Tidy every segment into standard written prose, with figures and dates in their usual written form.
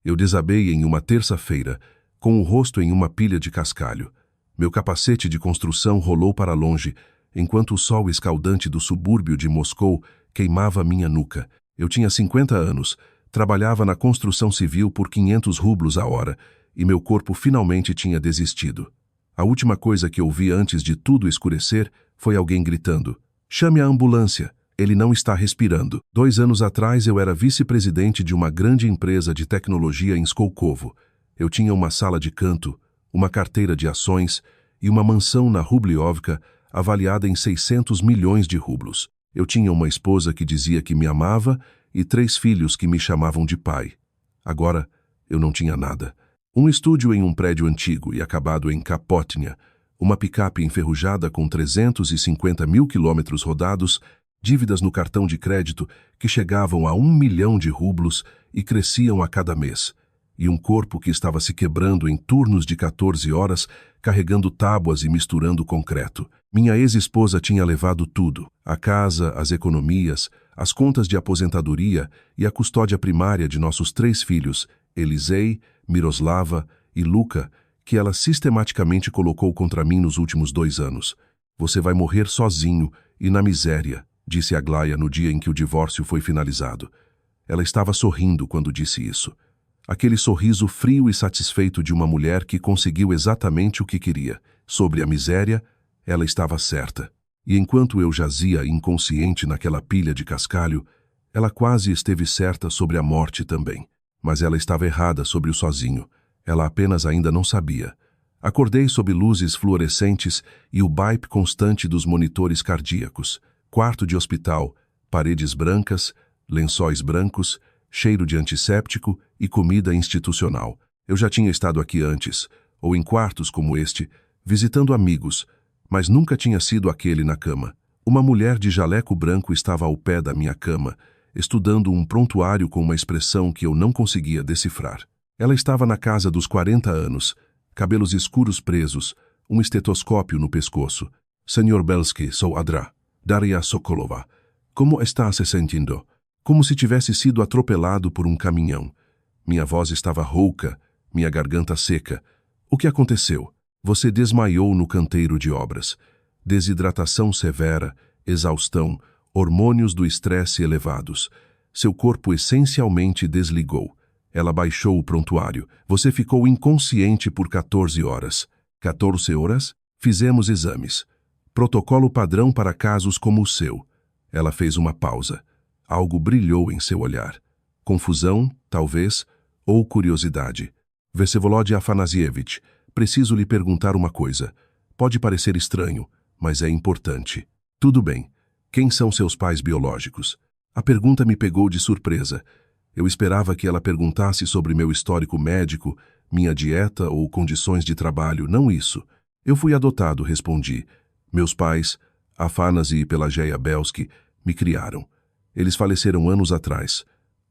Eu desabei em uma terça-feira, com o rosto em uma pilha de cascalho. Meu capacete de construção rolou para longe, enquanto o sol escaldante do subúrbio de Moscou queimava minha nuca. Eu tinha 50 anos, trabalhava na construção civil por 500 rublos a hora, e meu corpo finalmente tinha desistido. A última coisa que ouvi antes de tudo escurecer foi alguém gritando: "Chame a ambulância, ele não está respirando." 2 anos atrás eu era vice-presidente de uma grande empresa de tecnologia em Skolkovo. Eu tinha uma sala de canto, uma carteira de ações e uma mansão na Rubliovka avaliada em 600 milhões de rublos. Eu tinha uma esposa que dizia que me amava e 3 filhos que me chamavam de pai. Agora, eu não tinha nada. Um estúdio em um prédio antigo e acabado em Kapotnia, uma picape enferrujada com 350 mil quilômetros rodados, dívidas no cartão de crédito que chegavam a 1 milhão de rublos e cresciam a cada mês, e um corpo que estava se quebrando em turnos de 14 horas, carregando tábuas e misturando concreto. Minha ex-esposa tinha levado tudo: a casa, as economias, as contas de aposentadoria e a custódia primária de nossos 3 filhos, Elisei, Miroslava e Luca, que ela sistematicamente colocou contra mim nos últimos 2 anos. "Você vai morrer sozinho e na miséria", disse Aglaya no dia em que o divórcio foi finalizado. Ela estava sorrindo quando disse isso. Aquele sorriso frio e satisfeito de uma mulher que conseguiu exatamente o que queria. Sobre a miséria, ela estava certa. E enquanto eu jazia inconsciente naquela pilha de cascalho, ela quase esteve certa sobre a morte também. Mas ela estava errada sobre o sozinho. Ela apenas ainda não sabia. Acordei sob luzes fluorescentes e o bip constante dos monitores cardíacos. Quarto de hospital, paredes brancas, lençóis brancos, cheiro de antisséptico e comida institucional. Eu já tinha estado aqui antes, ou em quartos como este, visitando amigos, mas nunca tinha sido aquele na cama. Uma mulher de jaleco branco estava ao pé da minha cama, estudando um prontuário com uma expressão que eu não conseguia decifrar. Ela estava na casa dos 40 anos, cabelos escuros presos, um estetoscópio no pescoço. "Senhor Belsky, sou Adra. Daria Sokolova. Como está se sentindo?" Como se tivesse sido atropelado por um caminhão. Minha voz estava rouca, minha garganta seca. "O que aconteceu?" "Você desmaiou no canteiro de obras. Desidratação severa, exaustão, hormônios do estresse elevados. Seu corpo essencialmente desligou." Ela baixou o prontuário. "Você ficou inconsciente por 14 horas. 14 horas? Fizemos exames. Protocolo padrão para casos como o seu." Ela fez uma pausa. Algo brilhou em seu olhar. Confusão, talvez, ou curiosidade. "Vsevolod Afanasievich, preciso lhe perguntar uma coisa. Pode parecer estranho, mas é importante." "Tudo bem. Quem são seus pais biológicos?" A pergunta me pegou de surpresa. Eu esperava que ela perguntasse sobre meu histórico médico, minha dieta ou condições de trabalho, não isso. "Eu fui adotado", respondi. "Meus pais, Afanasy e Pelageia Belsky, me criaram. Eles faleceram anos atrás.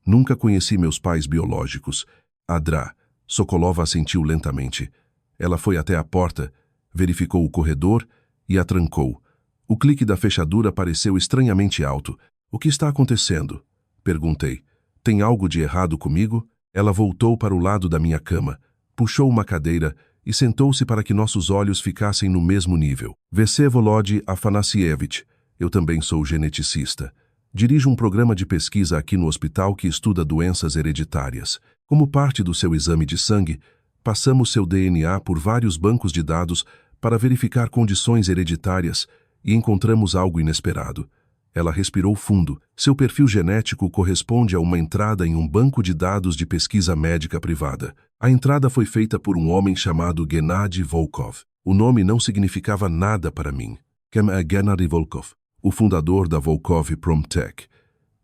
Nunca conheci meus pais biológicos." "Adra." Sokolova assentiu lentamente. Ela foi até a porta, verificou o corredor e a trancou. O clique da fechadura pareceu estranhamente alto. "O que está acontecendo?" perguntei. "Tem algo de errado comigo?" Ela voltou para o lado da minha cama, puxou uma cadeira e sentou-se para que nossos olhos ficassem no mesmo nível. "Vsevolod Afanasievich, eu também sou geneticista. Dirijo um programa de pesquisa aqui no hospital que estuda doenças hereditárias. Como parte do seu exame de sangue, passamos seu DNA por vários bancos de dados para verificar condições hereditárias e encontramos algo inesperado." Ela respirou fundo. "Seu perfil genético corresponde a uma entrada em um banco de dados de pesquisa médica privada. A entrada foi feita por um homem chamado Gennady Volkov. O nome não significava nada para mim. Quem é Gennady Volkov? O fundador da Volkov Promtech.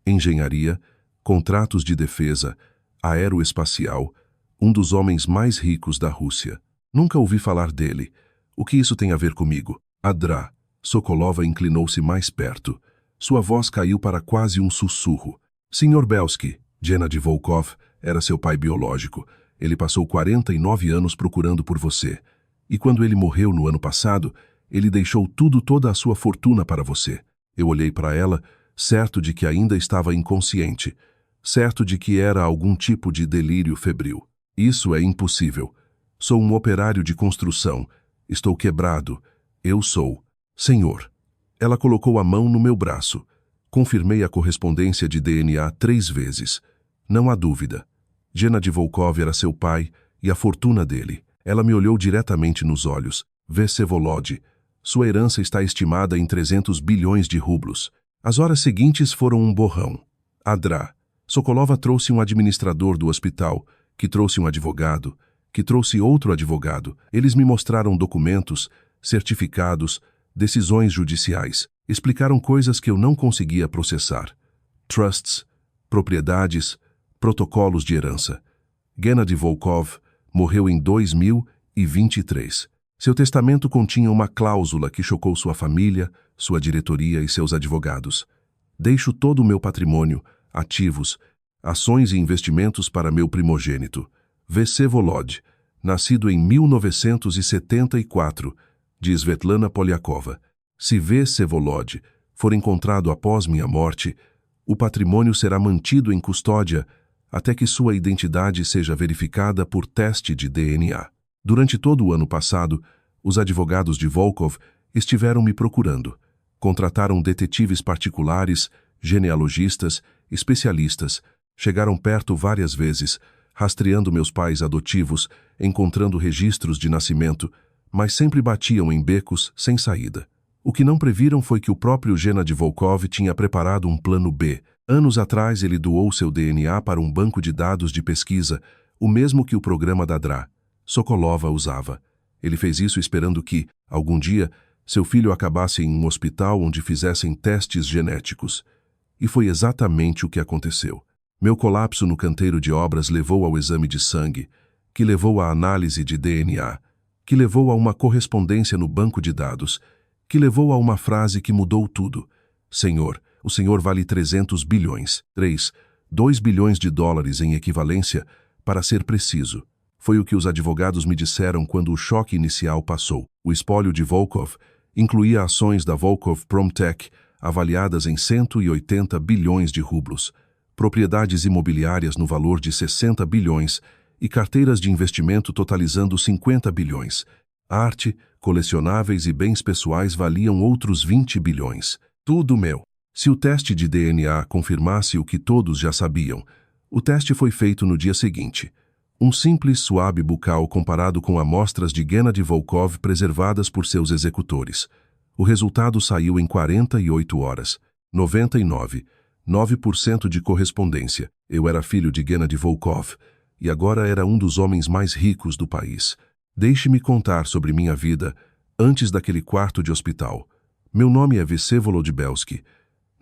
Engenharia, contratos de defesa, aeroespacial, um dos homens mais ricos da Rússia. Nunca ouvi falar dele. O que isso tem a ver comigo?" "Adra." Sokolova inclinou-se mais perto. Sua voz caiu para quase um sussurro. "Sr. Belsky, Gennady Volkov era seu pai biológico. Ele passou 49 anos procurando por você. E quando ele morreu no ano passado, ele deixou toda a sua fortuna para você." Eu olhei para ela, certo de que ainda estava inconsciente. certo de que era algum tipo de delírio febril. Isso é impossível. Sou um operário de construção. Estou quebrado. Eu sou. Senhor. Ela colocou a mão no meu braço. Confirmei a correspondência de DNA 3 vezes. Não há dúvida. Gennady Volkov era seu pai e a fortuna dele. Ela me olhou diretamente nos olhos. Vsevolod. Sua herança está estimada em 300 bilhões de rublos. As horas seguintes foram um borrão. Adra. Sokolova trouxe um administrador do hospital, que trouxe um advogado, que trouxe outro advogado. Eles me mostraram documentos, certificados, decisões judiciais. Explicaram coisas que eu não conseguia processar. Trusts, propriedades, protocolos de herança. Gennady Volkov morreu em 2023. Seu testamento continha uma cláusula que chocou sua família, sua diretoria e seus advogados. Deixo todo o meu patrimônio, ativos, ações e investimentos para meu primogênito, Vsevolod, nascido em 1974, de Svetlana Polyakova. Se Vsevolod for encontrado após minha morte, o patrimônio será mantido em custódia até que sua identidade seja verificada por teste de DNA. Durante todo o ano passado, os advogados de Volkov estiveram me procurando. Contrataram detetives particulares, genealogistas, especialistas. Chegaram perto várias vezes, rastreando meus pais adotivos, encontrando registros de nascimento, mas sempre batiam em becos sem saída. O que não previram foi que o próprio Gennady Volkov tinha preparado um plano B. Anos atrás ele doou seu DNA para um banco de dados de pesquisa, o mesmo que o programa da DRA. Sokolova usava. Ele fez isso esperando que, algum dia, seu filho acabasse em um hospital onde fizessem testes genéticos. E foi exatamente o que aconteceu. Meu colapso no canteiro de obras levou ao exame de sangue, que levou à análise de DNA, que levou a uma correspondência no banco de dados, que levou a uma frase que mudou tudo. Senhor, o Senhor vale 300 bilhões. 2 bilhões de dólares em equivalência, para ser preciso. Foi o que os advogados me disseram quando o choque inicial passou. O espólio de Volkov incluía ações da Volkov Promtech avaliadas em 180 bilhões de rublos, propriedades imobiliárias no valor de 60 bilhões e carteiras de investimento totalizando 50 bilhões. Arte, colecionáveis e bens pessoais valiam outros 20 bilhões. Tudo meu. Se o teste de DNA confirmasse o que todos já sabiam, o teste foi feito no dia seguinte. Um simples suave bucal comparado com amostras de Gennady Volkov preservadas por seus executores. O resultado saiu em 48 horas. 99,9% de correspondência. Eu era filho de Gennady Volkov e agora era um dos homens mais ricos do país. Deixe-me contar sobre minha vida antes daquele quarto de hospital. Meu nome é Vsevolod Belsky.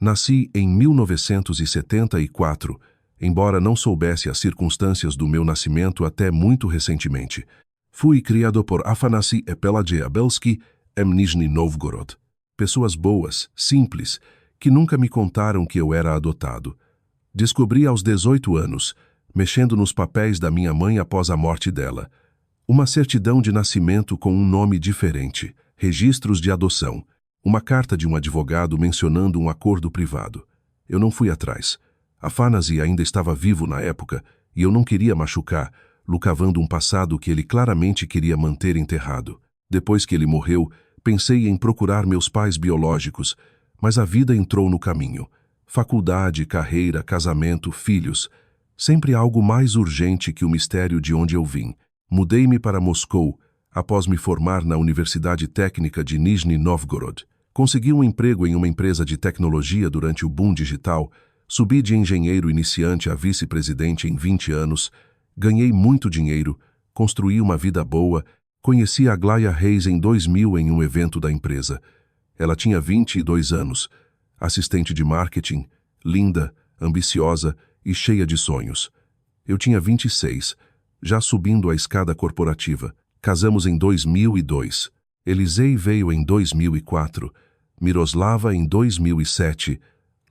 Nasci em 1974, embora não soubesse as circunstâncias do meu nascimento até muito recentemente. Fui criado por Afanasy e Pelageya Belsky em Nizhny Novgorod. Pessoas boas, simples, que nunca me contaram que eu era adotado. Descobri aos 18 anos, mexendo nos papéis da minha mãe após a morte dela. Uma certidão de nascimento com um nome diferente, registros de adoção, uma carta de um advogado mencionando um acordo privado. Eu não fui atrás. Afanasy ainda estava vivo na época e eu não queria machucá-lo cavando um passado que ele claramente queria manter enterrado. Depois que ele morreu, pensei em procurar meus pais biológicos, mas a vida entrou no caminho. Faculdade, carreira, casamento, filhos. Sempre algo mais urgente que o mistério de onde eu vim. Mudei-me para Moscou, após me formar na Universidade Técnica de Nizhny Novgorod. Consegui um emprego em uma empresa de tecnologia durante o boom digital, subi de engenheiro iniciante a vice-presidente em 20 anos, ganhei muito dinheiro, construí uma vida boa, conheci a Glaya Reis em 2000 em um evento da empresa. Ela tinha 22 anos, assistente de marketing, linda, ambiciosa e cheia de sonhos. Eu tinha 26, já subindo a escada corporativa. Casamos em 2002. Elisei veio em 2004, Miroslava em 2007,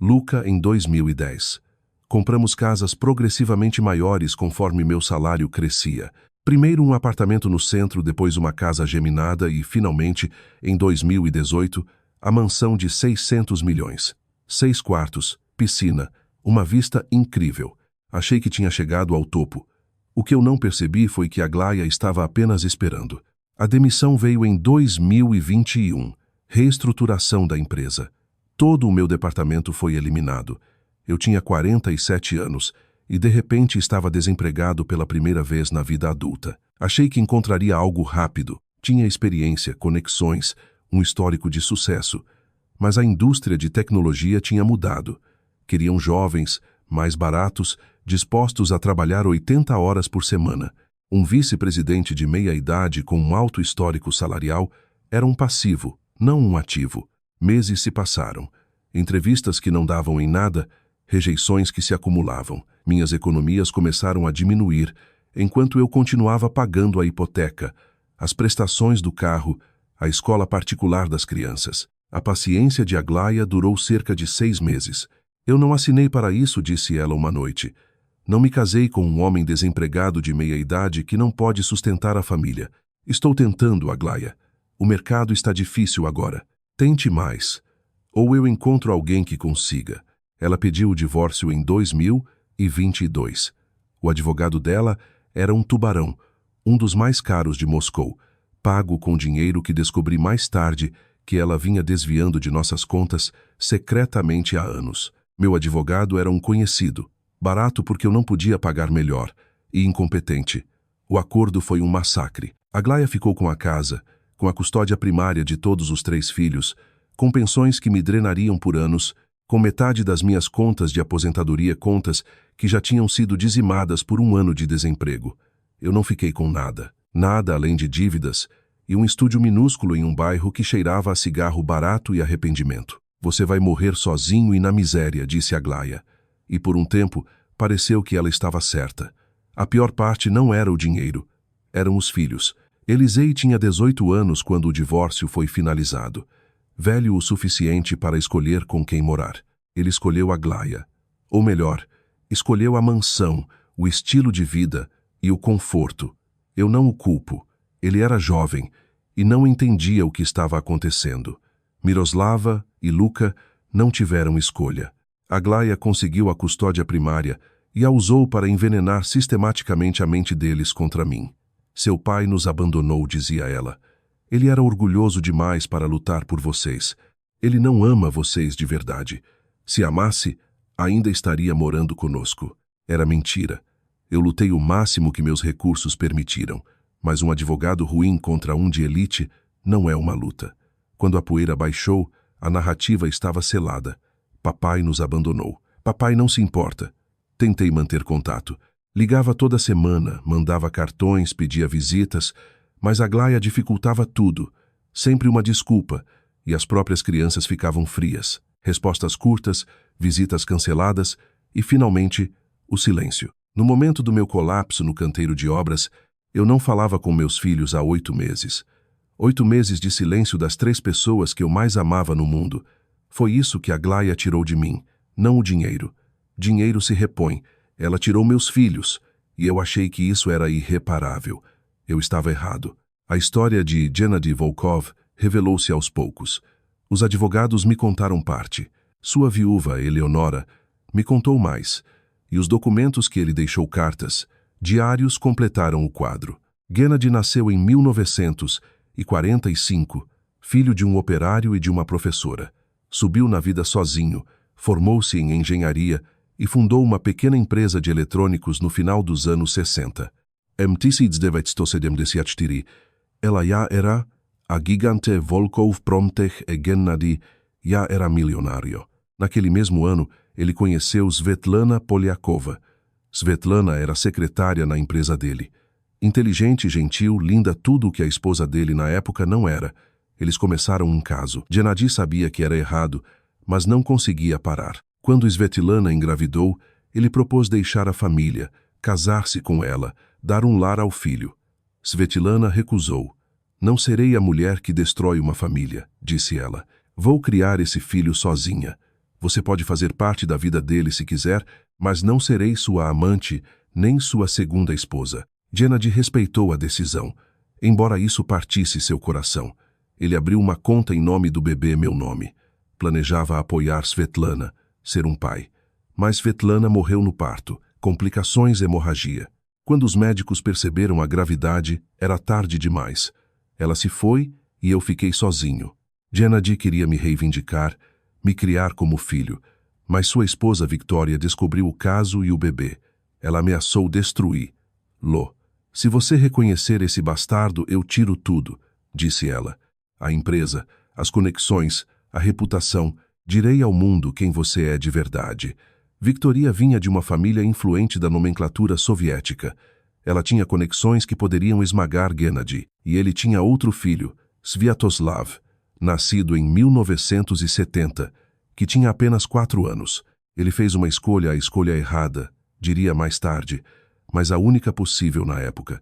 Luca em 2010. Compramos casas progressivamente maiores conforme meu salário crescia. Primeiro um apartamento no centro, depois uma casa geminada e, finalmente, em 2018, a mansão de 600 milhões. 6 quartos, piscina, uma vista incrível. Achei que tinha chegado ao topo. O que eu não percebi foi que Aglaia estava apenas esperando. A demissão veio em 2021. Reestruturação da empresa. Todo o meu departamento foi eliminado. Eu tinha 47 anos e de repente estava desempregado pela primeira vez na vida adulta. Achei que encontraria algo rápido. Tinha experiência, conexões, um histórico de sucesso. Mas a indústria de tecnologia tinha mudado. Queriam jovens, mais baratos, dispostos a trabalhar 80 horas por semana. Um vice-presidente de meia-idade com um alto histórico salarial era um passivo, não um ativo. Meses se passaram. Entrevistas que não davam em nada, rejeições que se acumulavam. Minhas economias começaram a diminuir, enquanto eu continuava pagando a hipoteca, as prestações do carro, a escola particular das crianças. A paciência de Aglaia durou cerca de 6 meses. Eu não assinei para isso, disse ela uma noite. Não me casei com um homem desempregado de meia-idade que não pode sustentar a família. Estou tentando, Aglaia. O mercado está difícil agora. Tente mais. Ou eu encontro alguém que consiga. Ela pediu o divórcio em 2022. O advogado dela era um tubarão, um dos mais caros de Moscou, pago com dinheiro que descobri mais tarde que ela vinha desviando de nossas contas secretamente há anos. Meu advogado era um conhecido, barato porque eu não podia pagar melhor, e incompetente. O acordo foi um massacre. Aglaia ficou com a casa, com a custódia primária de todos os 3 filhos, com pensões que me drenariam por anos, com metade das minhas contas de aposentadoria, contas que já tinham sido dizimadas por um ano de desemprego. Eu não fiquei com nada, nada além de dívidas, e um estúdio minúsculo em um bairro que cheirava a cigarro barato e arrependimento. Você vai morrer sozinho e na miséria, disse Aglaia. E por um tempo, pareceu que ela estava certa. A pior parte não era o dinheiro, eram os filhos. Elisei tinha 18 anos quando o divórcio foi finalizado. Velho o suficiente para escolher com quem morar. Ele escolheu Aglaia. Ou melhor, escolheu a mansão, o estilo de vida e o conforto. Eu não o culpo. Ele era jovem e não entendia o que estava acontecendo. Miroslava e Luca não tiveram escolha. Aglaia conseguiu a custódia primária e a usou para envenenar sistematicamente a mente deles contra mim. Seu pai nos abandonou, dizia ela. Ele era orgulhoso demais para lutar por vocês. Ele não ama vocês de verdade. Se amasse, ainda estaria morando conosco. Era mentira. Eu lutei o máximo que meus recursos permitiram, mas um advogado ruim contra um de elite não é uma luta. Quando a poeira baixou, a narrativa estava selada. Papai nos abandonou. Papai não se importa. Tentei manter contato. Ligava toda semana, mandava cartões, pedia visitas, mas Aglaia dificultava tudo. Sempre uma desculpa, e as próprias crianças ficavam frias. Respostas curtas, visitas canceladas e, finalmente, o silêncio. No momento do meu colapso no canteiro de obras, eu não falava com meus filhos há 8 meses. 8 meses de silêncio das 3 pessoas que eu mais amava no mundo. Foi isso que Aglaia tirou de mim, não o dinheiro. Dinheiro se repõe. Ela tirou meus filhos, e eu achei que isso era irreparável. Eu estava errado. A história de Gennady Volkov revelou-se aos poucos. Os advogados me contaram parte. Sua viúva, Eleonora, me contou mais. E os documentos que ele deixou, cartas, diários, completaram o quadro. Gennady nasceu em 1945, filho de um operário e de uma professora. Subiu na vida sozinho, formou-se em engenharia e fundou uma pequena empresa de eletrônicos no final dos anos 60. Em 1974, ela já era a gigante Volkov Promtech e Gennady já era milionário. Naquele mesmo ano, ele conheceu Svetlana Polyakova. Svetlana era secretária na empresa dele. Inteligente, gentil, linda, tudo o que a esposa dele na época não era. Eles começaram um caso. Gennady sabia que era errado, mas não conseguia parar. Quando Svetlana engravidou, ele propôs deixar a família, casar-se com ela, dar um lar ao filho. Svetlana recusou. Não serei a mulher que destrói uma família, disse ela. Vou criar esse filho sozinha. Você pode fazer parte da vida dele se quiser, mas não serei sua amante, nem sua segunda esposa. Gennady respeitou a decisão, embora isso partisse seu coração. Ele abriu uma conta em nome do bebê, meu nome. Planejava apoiar Svetlana, ser um pai. Mas Svetlana morreu no parto, complicações, hemorragia. Quando os médicos perceberam a gravidade, era tarde demais. Ela se foi e eu fiquei sozinho. Gennady queria me reivindicar, me criar como filho, mas sua esposa Victoria descobriu o caso e o bebê. Ela ameaçou destruí-lo. Se você reconhecer esse bastardo, eu tiro tudo, disse ela. A empresa, as conexões, a reputação, direi ao mundo quem você é de verdade. Victoria vinha de uma família influente da nomenclatura soviética. Ela tinha conexões que poderiam esmagar Gennady, e ele tinha outro filho, Sviatoslav, nascido em 1970, que tinha apenas 4 anos. Ele fez uma escolha, a escolha errada, diria mais tarde, mas a única possível na época.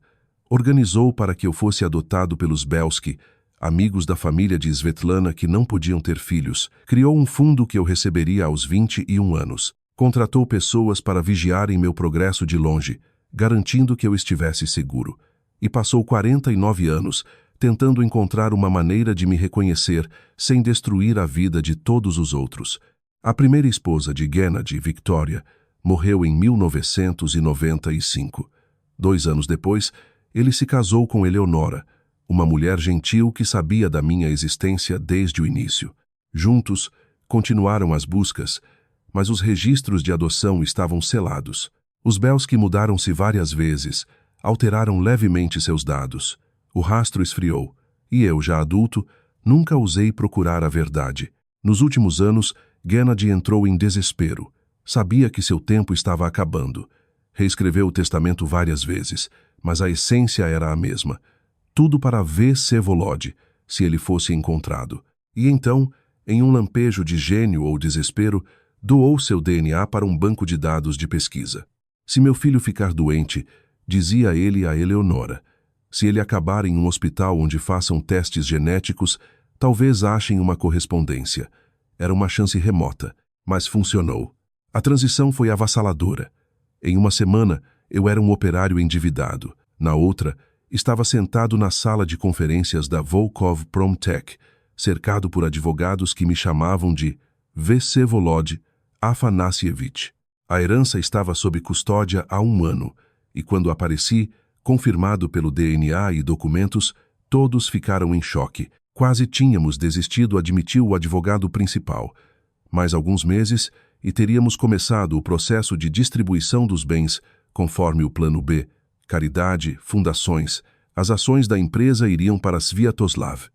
Organizou para que eu fosse adotado pelos Belsky, amigos da família de Svetlana que não podiam ter filhos. Criou um fundo que eu receberia aos 21 anos. Contratou pessoas para vigiarem meu progresso de longe, garantindo que eu estivesse seguro. E passou 49 anos tentando encontrar uma maneira de me reconhecer sem destruir a vida de todos os outros. A primeira esposa de Gennady, Victoria, morreu em 1995. 2 anos depois, ele se casou com Eleonora, uma mulher gentil que sabia da minha existência desde o início. Juntos, continuaram as buscas, mas os registros de adoção estavam selados. Os Belsky mudaram-se várias vezes, alteraram levemente seus dados. O rastro esfriou, e eu, já adulto, nunca ousei procurar a verdade. Nos últimos anos, Gennady entrou em desespero. Sabia que seu tempo estava acabando. Reescreveu o testamento várias vezes, mas a essência era a mesma. Tudo para Vsevolod, se ele fosse encontrado. E então, em um lampejo de gênio ou desespero, doou seu DNA para um banco de dados de pesquisa. Se meu filho ficar doente, dizia ele a Eleonora, se ele acabar em um hospital onde façam testes genéticos, talvez achem uma correspondência. Era uma chance remota, mas funcionou. A transição foi avassaladora. Em uma semana, eu era um operário endividado. Na outra, estava sentado na sala de conferências da Volkov Promtech, cercado por advogados que me chamavam de Vsevolod Afanassievich. A herança estava sob custódia há 1 ano, e quando apareci, confirmado pelo DNA e documentos, todos ficaram em choque. Quase tínhamos desistido, admitiu o advogado principal. Mais alguns meses e teríamos começado o processo de distribuição dos bens, conforme o plano B, caridade, fundações. As ações da empresa iriam para Sviatoslav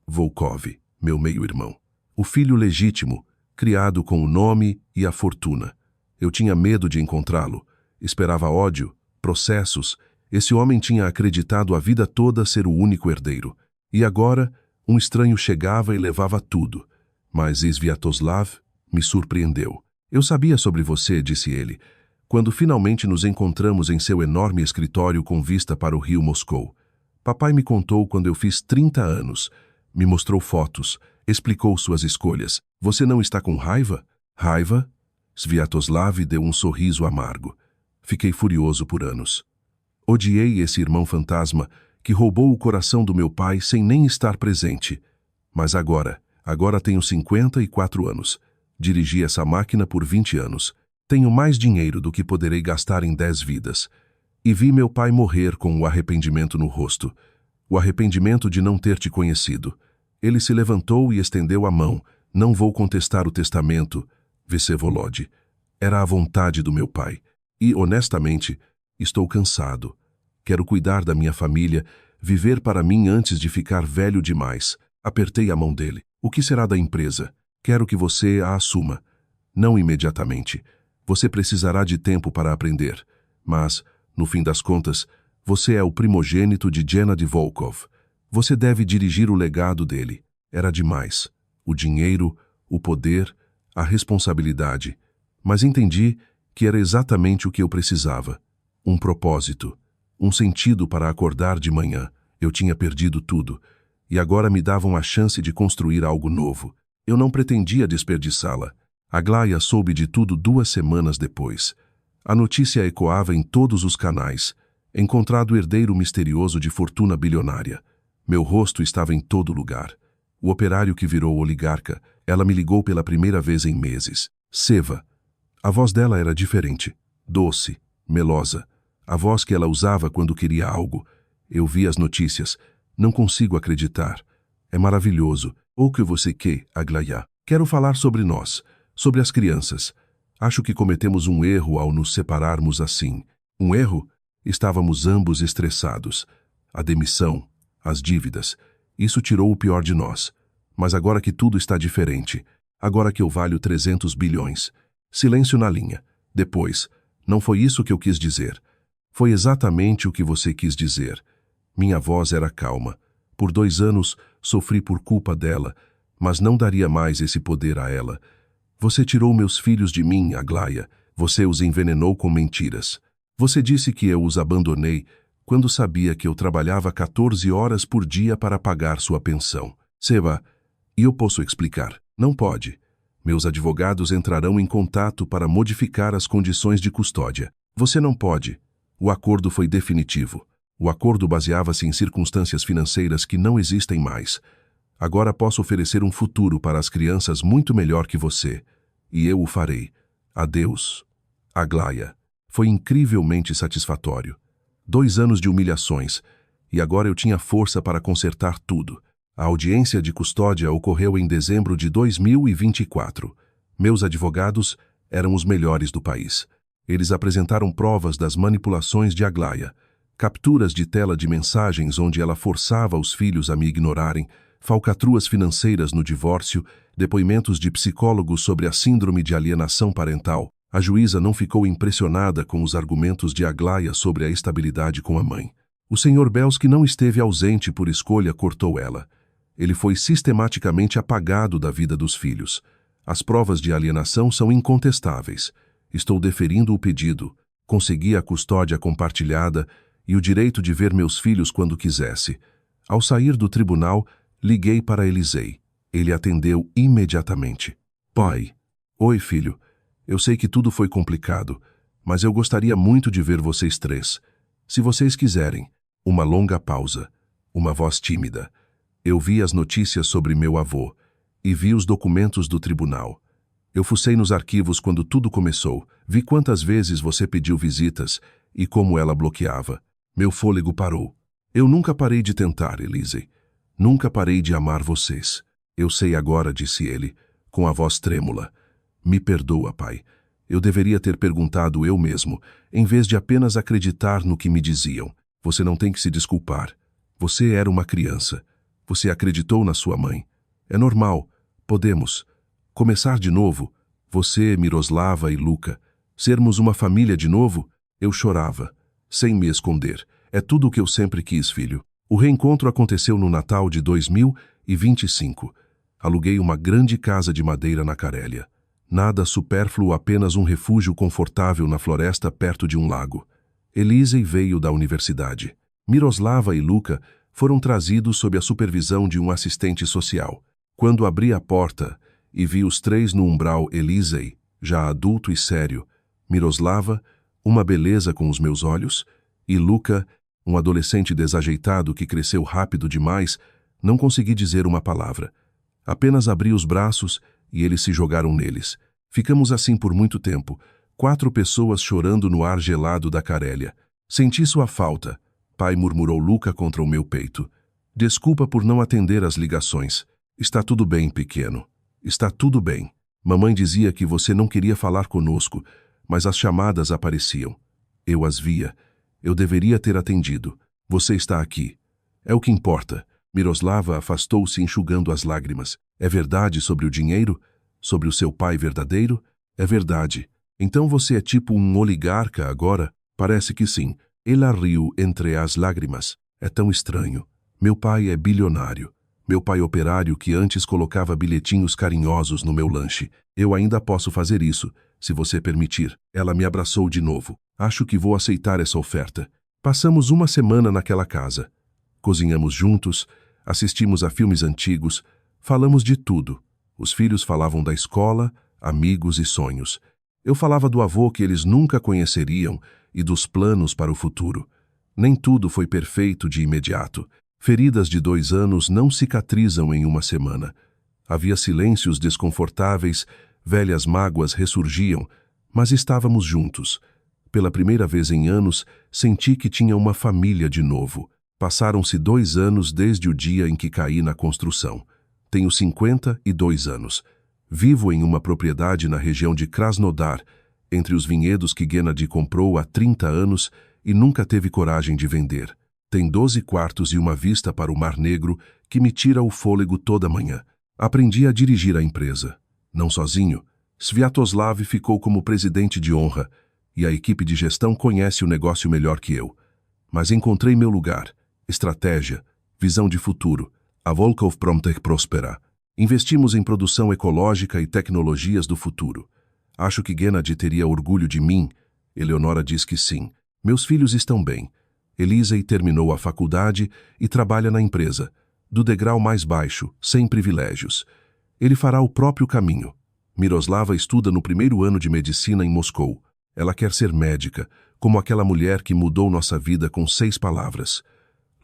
Volkov, meu meio-irmão. O filho legítimo, criado com o nome e a fortuna. Eu tinha medo de encontrá-lo. Esperava ódio, processos. Esse homem tinha acreditado a vida toda ser o único herdeiro. E agora, um estranho chegava e levava tudo. Mas Sviatoslav me surpreendeu. Eu sabia sobre você, disse ele, quando finalmente nos encontramos em seu enorme escritório com vista para o rio Moscou. Papai me contou quando eu fiz 30 anos. Me mostrou fotos, explicou suas escolhas. Você não está com raiva? Raiva? Sviatoslav deu um sorriso amargo. Fiquei furioso por anos. Odiei esse irmão fantasma que roubou o coração do meu pai sem nem estar presente. Mas agora tenho 54 anos. Dirigi essa máquina por 20 anos. Tenho mais dinheiro do que poderei gastar em 10 vidas. E vi meu pai morrer com o arrependimento no rosto. O arrependimento de não ter te conhecido. Ele se levantou e estendeu a mão. Não vou contestar o testamento, Vsevolod. Era a vontade do meu pai. E, honestamente, estou cansado. Quero cuidar da minha família, viver para mim antes de ficar velho demais. Apertei a mão dele. O que será da empresa? Quero que você a assuma. Não imediatamente. Você precisará de tempo para aprender. Mas, no fim das contas, você é o primogênito de Gennady Volkov. Você deve dirigir o legado dele. Era demais. O dinheiro, o poder, a responsabilidade. Mas entendi que era exatamente o que eu precisava. Um propósito. Um sentido para acordar de manhã. Eu tinha perdido tudo. E agora me davam a chance de construir algo novo. Eu não pretendia desperdiçá-la. Aglaya soube de tudo 2 semanas depois. A notícia ecoava em todos os canais. Encontrado herdeiro misterioso de fortuna bilionária. Meu rosto estava em todo lugar. O operário que virou oligarca, ela me ligou pela primeira vez em meses. Seva. A voz dela era diferente. doce, melosa. A voz que ela usava quando queria algo. Eu vi as notícias. Não consigo acreditar. É maravilhoso. O que você quer, Aglaia? Quero falar sobre nós, sobre as crianças. Acho que cometemos um erro ao nos separarmos assim. Um erro? Estávamos ambos estressados. A demissão, as dívidas. Isso tirou o pior de nós. Mas agora que tudo está diferente, agora que eu valho 300 bilhões. Silêncio na linha. Depois, não foi isso que eu quis dizer. Foi exatamente o que você quis dizer. Minha voz era calma. Por 2 anos, sofri por culpa dela, mas não daria mais esse poder a ela. Você tirou meus filhos de mim, Aglaia. Você os envenenou com mentiras. Você disse que eu os abandonei quando sabia que eu trabalhava 14 horas por dia para pagar sua pensão. Seba, e eu posso explicar. Não pode. Meus advogados entrarão em contato para modificar as condições de custódia. Você não pode. O acordo foi definitivo. O acordo baseava-se em circunstâncias financeiras que não existem mais. Agora posso oferecer um futuro para as crianças muito melhor que você. E eu o farei. Adeus. Aglaia. Foi incrivelmente satisfatório. 2 anos de humilhações. E agora eu tinha força para consertar tudo. A audiência de custódia ocorreu em dezembro de 2024. Meus advogados eram os melhores do país. Eles apresentaram provas das manipulações de Aglaia, capturas de tela de mensagens onde ela forçava os filhos a me ignorarem, falcatruas financeiras no divórcio, depoimentos de psicólogos sobre a síndrome de alienação parental. A juíza não ficou impressionada com os argumentos de Aglaia sobre a estabilidade com a mãe. O Sr. Belsky não esteve ausente por escolha, cortou ela. Ele foi sistematicamente apagado da vida dos filhos. As provas de alienação são incontestáveis. Estou deferindo o pedido. Consegui a custódia compartilhada e o direito de ver meus filhos quando quisesse. Ao sair do tribunal, liguei para Elisei. Ele atendeu imediatamente. Pai. Oi, filho. Eu sei que tudo foi complicado, mas eu gostaria muito de ver vocês 3. Se vocês quiserem. Uma longa pausa. Uma voz tímida. Eu vi as notícias sobre meu avô e vi os documentos do tribunal. Eu fucei nos arquivos quando tudo começou. Vi quantas vezes você pediu visitas e como ela bloqueava. Meu fôlego parou. Eu nunca parei de tentar, Elisei. Nunca parei de amar vocês. Eu sei agora, disse ele, com a voz trêmula. Me perdoa, pai. Eu deveria ter perguntado eu mesmo, em vez de apenas acreditar no que me diziam. Você não tem que se desculpar. Você era uma criança. Você acreditou na sua mãe. É normal. Podemos começar de novo. Você, Miroslava e Luca. Sermos uma família de novo? Eu chorava, sem me esconder. É tudo o que eu sempre quis, filho. O reencontro aconteceu no Natal de 2025. Aluguei uma grande casa de madeira na Carélia. Nada supérfluo, apenas um refúgio confortável na floresta perto de um lago. Elisei veio da universidade. Miroslava e Luca foram trazidos sob a supervisão de um assistente social. Quando abri a porta e vi os 3 no umbral, Elisei, já adulto e sério, Miroslava, uma beleza com os meus olhos, e Luca, um adolescente desajeitado que cresceu rápido demais, não consegui dizer uma palavra. Apenas abri os braços e eles se jogaram neles. Ficamos assim por muito tempo, 4 pessoas chorando no ar gelado da Carélia. Senti sua falta. Pai, murmurou Luca contra o meu peito. Desculpa por não atender às ligações. Está tudo bem, pequeno. Está tudo bem. Mamãe dizia que você não queria falar conosco, mas as chamadas apareciam. Eu as via. Eu deveria ter atendido. Você está aqui. É o que importa. Miroslava afastou-se enxugando as lágrimas. É verdade sobre o dinheiro? Sobre o seu pai verdadeiro? É verdade. Então você é tipo um oligarca agora? Parece que sim. Ela riu entre as lágrimas. É tão estranho. Meu pai é bilionário. Meu pai operário que antes colocava bilhetinhos carinhosos no meu lanche. Eu ainda posso fazer isso, se você permitir. Ela me abraçou de novo. Acho que vou aceitar essa oferta. Passamos uma semana naquela casa. Cozinhamos juntos, assistimos a filmes antigos, falamos de tudo. Os filhos falavam da escola, amigos e sonhos. Eu falava do avô que eles nunca conheceriam e dos planos para o futuro. Nem tudo foi perfeito de imediato. Feridas de 2 anos não cicatrizam em uma semana. Havia silêncios desconfortáveis, velhas mágoas ressurgiam, mas estávamos juntos. Pela primeira vez em anos, senti que tinha uma família de novo. Passaram-se 2 anos desde o dia em que caí na construção. Tenho 52 anos. Vivo em uma propriedade na região de Krasnodar, entre os vinhedos que Gennady comprou há 30 anos e nunca teve coragem de vender. Tem 12 quartos e uma vista para o Mar Negro que me tira o fôlego toda manhã. Aprendi a dirigir a empresa. Não sozinho. Sviatoslav ficou como presidente de honra e a equipe de gestão conhece o negócio melhor que eu. Mas encontrei meu lugar, estratégia, visão de futuro. A Volkov Promtech prospera. Investimos em produção ecológica e tecnologias do futuro. Acho que Gennady teria orgulho de mim. Eleonora diz que sim. Meus filhos estão bem. Elisei terminou a faculdade e trabalha na empresa, do degrau mais baixo, sem privilégios. Ele fará o próprio caminho. Miroslava estuda no 1º ano de medicina em Moscou. Ela quer ser médica, como aquela mulher que mudou nossa vida com 6 palavras.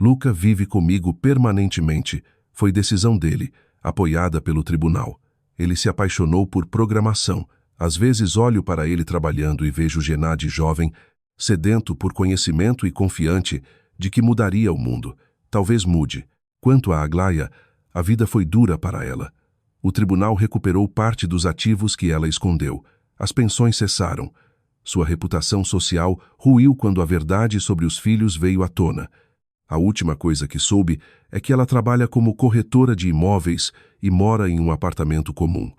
Luca vive comigo permanentemente. Foi decisão dele, apoiada pelo tribunal. Ele se apaixonou por programação. Às vezes olho para ele trabalhando e vejo Gennady jovem, sedento por conhecimento e confiante de que mudaria o mundo. Talvez mude. Quanto a Aglaya, a vida foi dura para ela. O tribunal recuperou parte dos ativos que ela escondeu. As pensões cessaram. Sua reputação social ruiu quando a verdade sobre os filhos veio à tona. A última coisa que soube é que ela trabalha como corretora de imóveis e mora em um apartamento comum.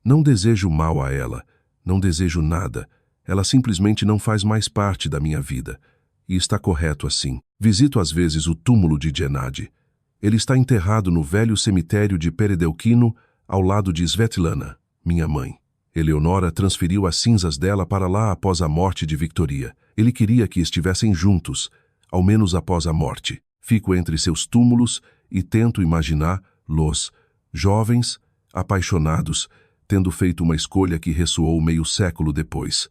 Não desejo mal a ela, não desejo nada. Ela simplesmente não faz mais parte da minha vida. E está correto assim. Visito às vezes o túmulo de Gennady. Ele está enterrado no velho cemitério de Peredelkino, ao lado de Svetlana, minha mãe. Eleonora transferiu as cinzas dela para lá após a morte de Victoria. Ele queria que estivessem juntos, ao menos após a morte. Fico entre seus túmulos e tento imaginar-los, jovens, apaixonados, tendo feito uma escolha que ressoou meio século depois.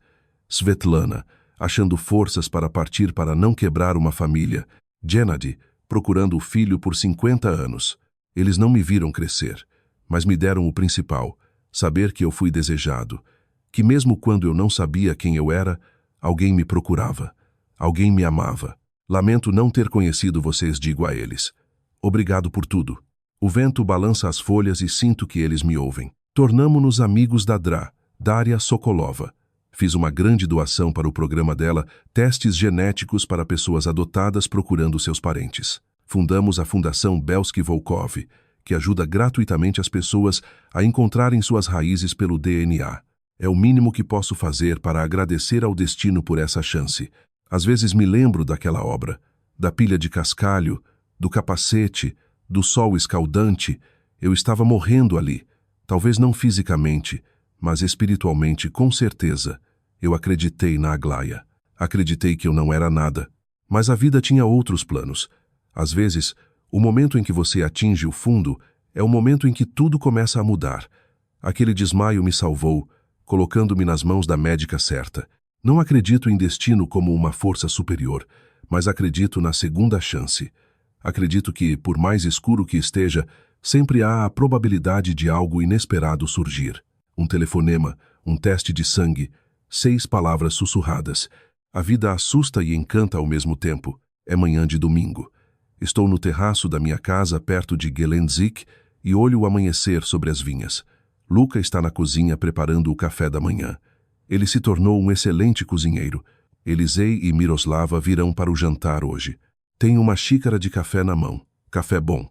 Svetlana, achando forças para partir para não quebrar uma família. Gennady, procurando o filho por 50 anos. Eles não me viram crescer, mas me deram o principal, saber que eu fui desejado, que mesmo quando eu não sabia quem eu era, alguém me procurava, alguém me amava. Lamento não ter conhecido vocês, digo a eles. Obrigado por tudo. O vento balança as folhas e sinto que eles me ouvem. Tornamo-nos amigos da Daria Sokolova. Fiz uma grande doação para o programa dela, testes genéticos para pessoas adotadas procurando seus parentes. Fundamos a Fundação Belsky Volkov, que ajuda gratuitamente as pessoas a encontrarem suas raízes pelo DNA. É o mínimo que posso fazer para agradecer ao destino por essa chance. Às vezes me lembro daquela obra, da pilha de cascalho, do capacete, do sol escaldante. Eu estava morrendo ali, talvez não fisicamente, mas espiritualmente, com certeza. Eu acreditei na Aglaya. Acreditei que eu não era nada. Mas a vida tinha outros planos. Às vezes, o momento em que você atinge o fundo é o momento em que tudo começa a mudar. Aquele desmaio me salvou, colocando-me nas mãos da médica certa. Não acredito em destino como uma força superior, mas acredito na segunda chance. Acredito que, por mais escuro que esteja, sempre há a probabilidade de algo inesperado surgir. Um telefonema, um teste de sangue, 6 palavras sussurradas. A vida assusta e encanta ao mesmo tempo. É manhã de domingo. Estou no terraço da minha casa, perto de Gelendzhik, e olho o amanhecer sobre as vinhas. Luca está na cozinha preparando o café da manhã. Ele se tornou um excelente cozinheiro. Elisei e Miroslava virão para o jantar hoje. Tenho uma xícara de café na mão. Café bom.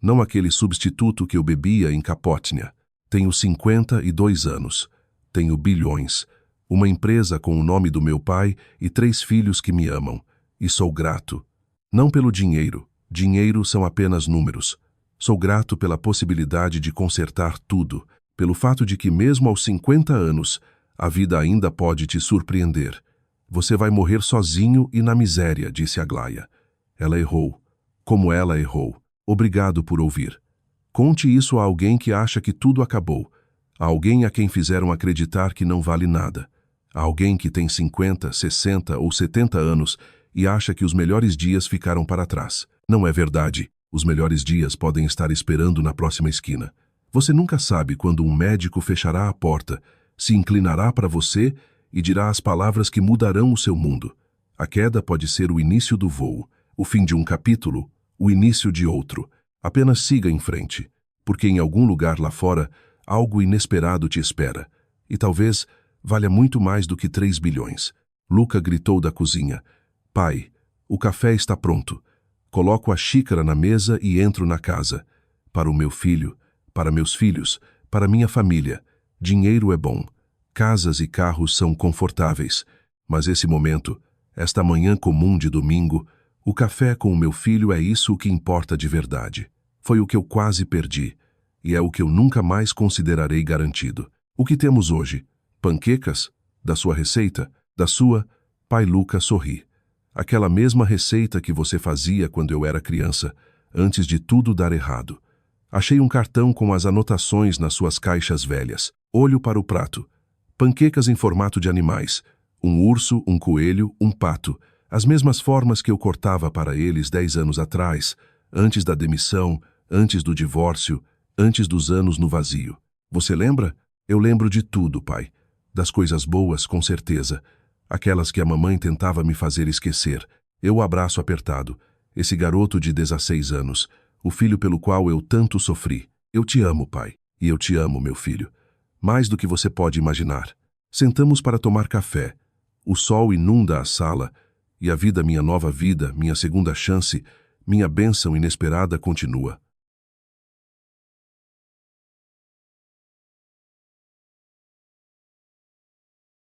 Não aquele substituto que eu bebia em Kapotnia. Tenho 52 anos. Tenho bilhões. Uma empresa com o nome do meu pai e 3 filhos que me amam. E sou grato. Não pelo dinheiro. Dinheiro são apenas números. Sou grato pela possibilidade de consertar tudo, pelo fato de que mesmo aos 50 anos, a vida ainda pode te surpreender. Você vai morrer sozinho e na miséria, disse Aglaya. Ela errou. Como ela errou. Obrigado por ouvir. Conte isso a alguém que acha que tudo acabou. A alguém a quem fizeram acreditar que não vale nada. A alguém que tem 50, 60 ou 70 anos e acha que os melhores dias ficaram para trás. Não é verdade. Os melhores dias podem estar esperando na próxima esquina. Você nunca sabe quando um médico fechará a porta, se inclinará para você e dirá as palavras que mudarão o seu mundo. A queda pode ser o início do voo, o fim de um capítulo, o início de outro. Apenas siga em frente, porque em algum lugar lá fora, algo inesperado te espera. E talvez valha muito mais do que 3 bilhões. Luca gritou da cozinha. Pai, o café está pronto. Coloco a xícara na mesa e entro na casa. Para o meu filho, para meus filhos, para minha família. Dinheiro é bom. Casas e carros são confortáveis. Mas esse momento, esta manhã comum de domingo, o café com o meu filho é isso o que importa de verdade. Foi o que eu quase perdi. E é o que eu nunca mais considerarei garantido. O que temos hoje? Panquecas? Da sua receita? Da sua? Pai Luca sorri. Aquela mesma receita que você fazia quando eu era criança, antes de tudo dar errado. Achei um cartão com as anotações nas suas caixas velhas. Olho para o prato. Panquecas em formato de animais. Um urso, um coelho, um pato. As mesmas formas que eu cortava para eles 10 anos atrás, antes da demissão, antes do divórcio, antes dos anos no vazio. Você lembra? Eu lembro de tudo, pai. Das coisas boas, com certeza. Aquelas que a mamãe tentava me fazer esquecer. Eu o abraço apertado. Esse garoto de 16 anos. O filho pelo qual eu tanto sofri. Eu te amo, pai. E eu te amo, meu filho. Mais do que você pode imaginar. Sentamos para tomar café. O sol inunda a sala. E a vida, minha nova vida, minha segunda chance, minha bênção inesperada continua.